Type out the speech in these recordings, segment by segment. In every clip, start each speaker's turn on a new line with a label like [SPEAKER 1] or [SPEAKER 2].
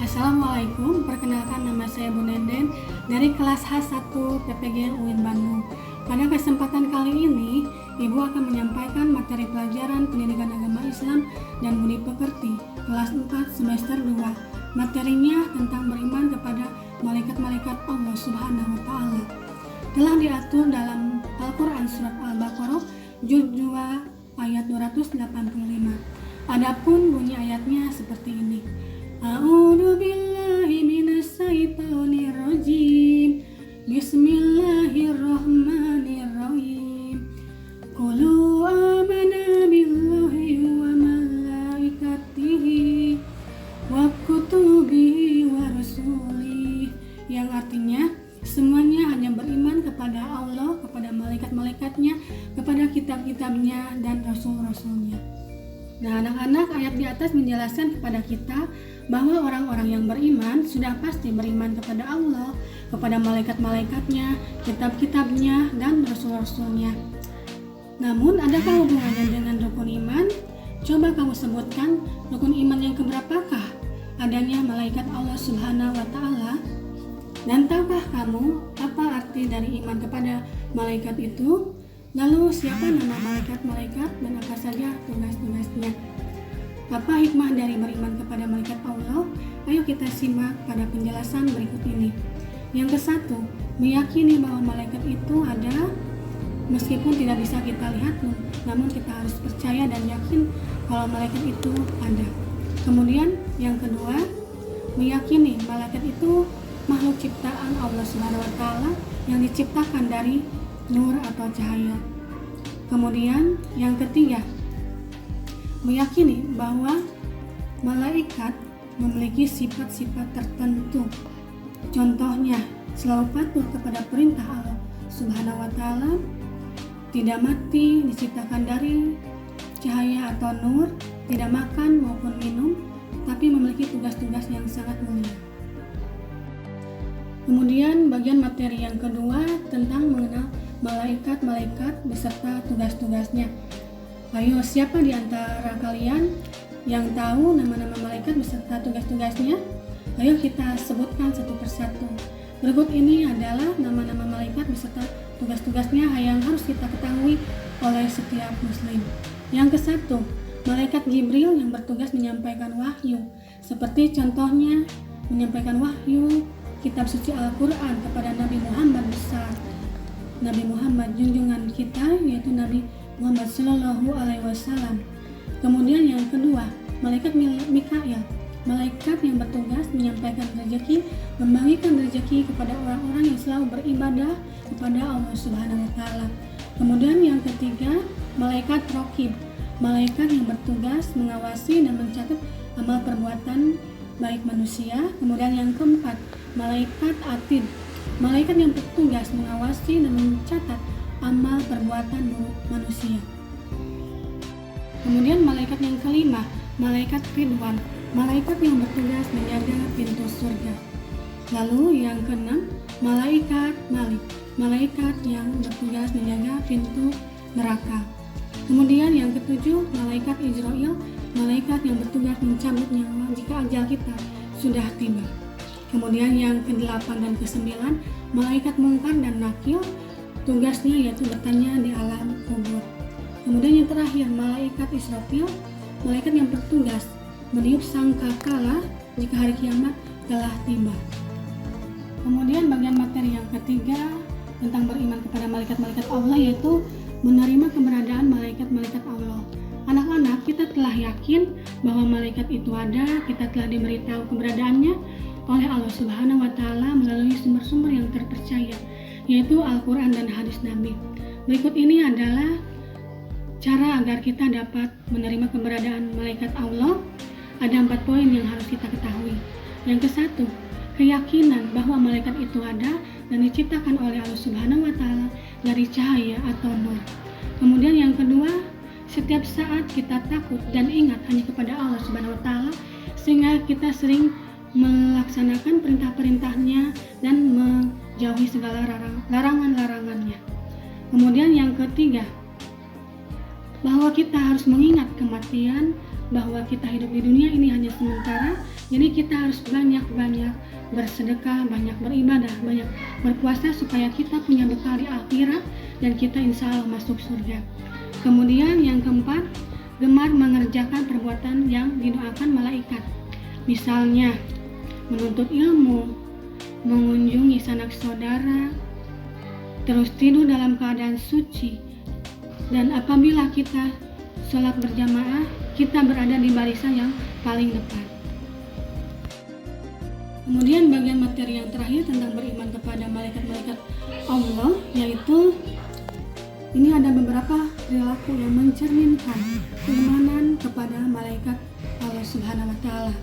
[SPEAKER 1] Assalamualaikum, perkenalkan nama saya Bu Nenden dari kelas H1 PPG UIN Bandung. Pada kesempatan kali ini, Ibu akan menyampaikan materi pelajaran Pendidikan Agama Islam dan Budi Pekerti kelas 4 semester 2. Materinya tentang beriman kepada malaikat-malaikat Allah Subhanahu wa taala. Telah diatur dalam Al-Qur'an surat Al-Baqarah juz 2 ayat 285. Adapun bunyi ayatnya seperti ini. A'udzu billahi minasy syaithanir rajim. Bismillahirrahmanirrahim. Qulu amanna billahi wa malaikatihi wa kutubihi wa rusulihi, yang artinya semuanya hanya beriman kepada Allah, kepada malaikat-malaikatnya, kepada kitab-kitabnya dan rasul-rasulnya. Nah, anak-anak, ayat di atas menjelaskan kepada kita bahwa orang-orang yang beriman sudah pasti beriman kepada Allah, kepada malaikat-malaikatnya, kitab-kitabnya, dan rasul-rasulnya. Namun, adakah hubungannya dengan rukun iman? Coba kamu sebutkan rukun iman yang keberapakah adanya malaikat Allah Subhanahu wa taala? Dan tahukah kamu apa arti dari iman kepada malaikat itu? Lalu siapa nama malaikat-malaikat dan apa saja tugas-tugasnya? Apa hikmah dari beriman kepada malaikat Allah? Ayo kita simak pada penjelasan berikut ini. Yang ke-1, meyakini bahwa malaikat itu ada meskipun tidak bisa kita lihat, namun kita harus percaya dan yakin kalau malaikat itu ada. Kemudian yang kedua, meyakini malaikat itu makhluk ciptaan Allah Subhanahu wa taala yang diciptakan dari nur atau cahaya. Kemudian yang ketiga, meyakini bahwa malaikat memiliki sifat-sifat tertentu. Contohnya, selalu patuh kepada perintah Allah Subhanahu wa taala, tidak mati, diciptakan dari cahaya atau nur, tidak makan maupun minum, tapi memiliki tugas-tugas yang sangat mulia. Kemudian bagian materi yang kedua tentang mengenal malaikat-malaikat beserta tugas-tugasnya. Ayo, siapa di antara kalian yang tahu nama-nama malaikat beserta tugas-tugasnya? Ayo kita sebutkan satu persatu. Berikut ini adalah nama-nama malaikat beserta tugas-tugasnya yang harus kita ketahui oleh setiap muslim. Yang ke-1, malaikat Jibril yang bertugas menyampaikan wahyu, seperti contohnya menyampaikan wahyu kitab suci Al-Quran kepada Nabi Muhammad besar, Nabi Muhammad junjungan kita, yaitu Nabi Muhammad Sallallahu Alaihi Wasallam. Kemudian yang kedua, malaikat Mikail, malaikat yang bertugas menyampaikan rezeki, membagikan rezeki kepada orang-orang yang selalu beribadah kepada Allah Subhanahu Wa Taala. Kemudian yang ketiga, malaikat Raqib, malaikat yang bertugas mengawasi dan mencatat amal perbuatan baik manusia. Kemudian yang keempat, malaikat Atid, malaikat yang bertugas mengawasi dan mencatat amal perbuatan buruk manusia. Kemudian malaikat yang kelima, malaikat Ridwan, malaikat yang bertugas menjaga pintu surga. Lalu yang keenam, malaikat Malik, malaikat yang bertugas menjaga pintu neraka. Kemudian yang ketujuh, malaikat Israel, malaikat yang bertugas mencabut nyawa jika ajal kita sudah tiba. Kemudian yang ke-8 dan ke-9, malaikat Mungkar dan Nakir, tugasnya yaitu bertanya di alam kubur. Kemudian yang terakhir, malaikat Israfil, malaikat yang bertugas meniup sangkakala jika hari kiamat telah tiba. Kemudian bagian materi yang ketiga tentang beriman kepada malaikat-malaikat Allah, yaitu menerima keberadaan malaikat-malaikat Allah. Anak-anak, kita telah yakin bahwa malaikat itu ada, kita telah diberitahu keberadaannya oleh Allah Subhanahu wa taala melalui sumber-sumber yang terpercaya, yaitu Al-Qur'an dan hadis Nabi. Berikut ini adalah cara agar kita dapat menerima keberadaan malaikat Allah. Ada 4 poin yang harus kita ketahui. Yang ke-1, keyakinan bahwa malaikat itu ada dan diciptakan oleh Allah Subhanahu wa taala dari cahaya atau nur. Kemudian yang kedua, setiap saat kita takut dan ingat hanya kepada Allah Subhanahu wa taala, sehingga kita sering melaksanakan perintah-perintahnya dan menjauhi segala larangan-larangannya. Kemudian yang ketiga, bahwa kita harus mengingat kematian, bahwa kita hidup di dunia ini hanya sementara. Jadi kita harus banyak-banyak bersedekah, banyak beribadah, banyak berpuasa supaya kita punya bekal di akhirat dan kita insya Allah masuk surga. Kemudian yang keempat, gemar mengerjakan perbuatan yang didoakan malaikat. Misalnya menuntut ilmu, mengunjungi sanak saudara, terus tidur dalam keadaan suci. Dan apabila kita sholat berjamaah, kita berada di barisan yang paling depan. Kemudian bagian materi yang terakhir tentang beriman kepada malaikat-malaikat Allah, yaitu ini ada beberapa perilaku yang mencerminkan keimanan kepada malaikat Allah Subhanahu wa Ta'ala.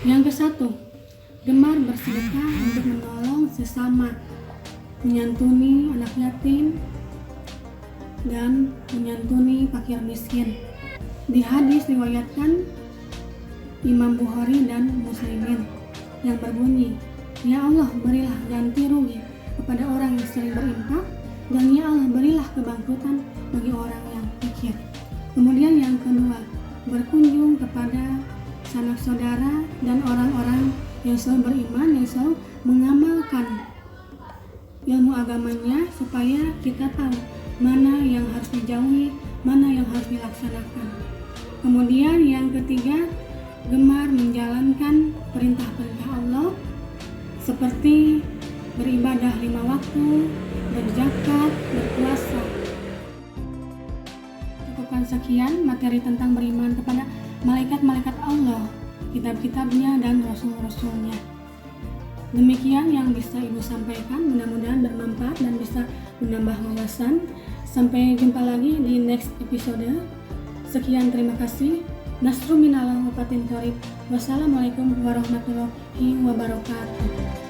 [SPEAKER 1] Yang ke-1, gemar bersedekah untuk menolong sesama, menyantuni anak yatim dan menyantuni fakir miskin. Di hadis riwayatkan Imam Bukhari dan Muslimin yang berbunyi, "Ya Allah, berilah ganti rugi kepada orang yang sering berinfak, dan ya Allah, berilah kebangkrutan bagi orang yang pikir." Kemudian yang kedua, berkunjung kepada sanak saudara dan orang-orang yang selalu beriman, yang selalu mengamalkan ilmu agamanya, supaya kita tahu mana yang harus dijauhi, mana yang harus dilaksanakan. Kemudian yang ketiga, gemar menjalankan perintah-perintah Allah seperti beribadah 5 waktu, berzakat, berpuasa. Cukupkan sekian materi tentang beriman kepada malaikat-malaikat Allah, kitab-kitabnya dan rasul-rasulnya. Demikian yang bisa Ibu sampaikan, mudah-mudahan bermanfaat dan bisa menambah wawasan. Sampai jumpa lagi di next episode. Sekian, terima kasih. Nasrun minallah wa fatin qarib. Wassalamualaikum warahmatullahi wabarakatuh.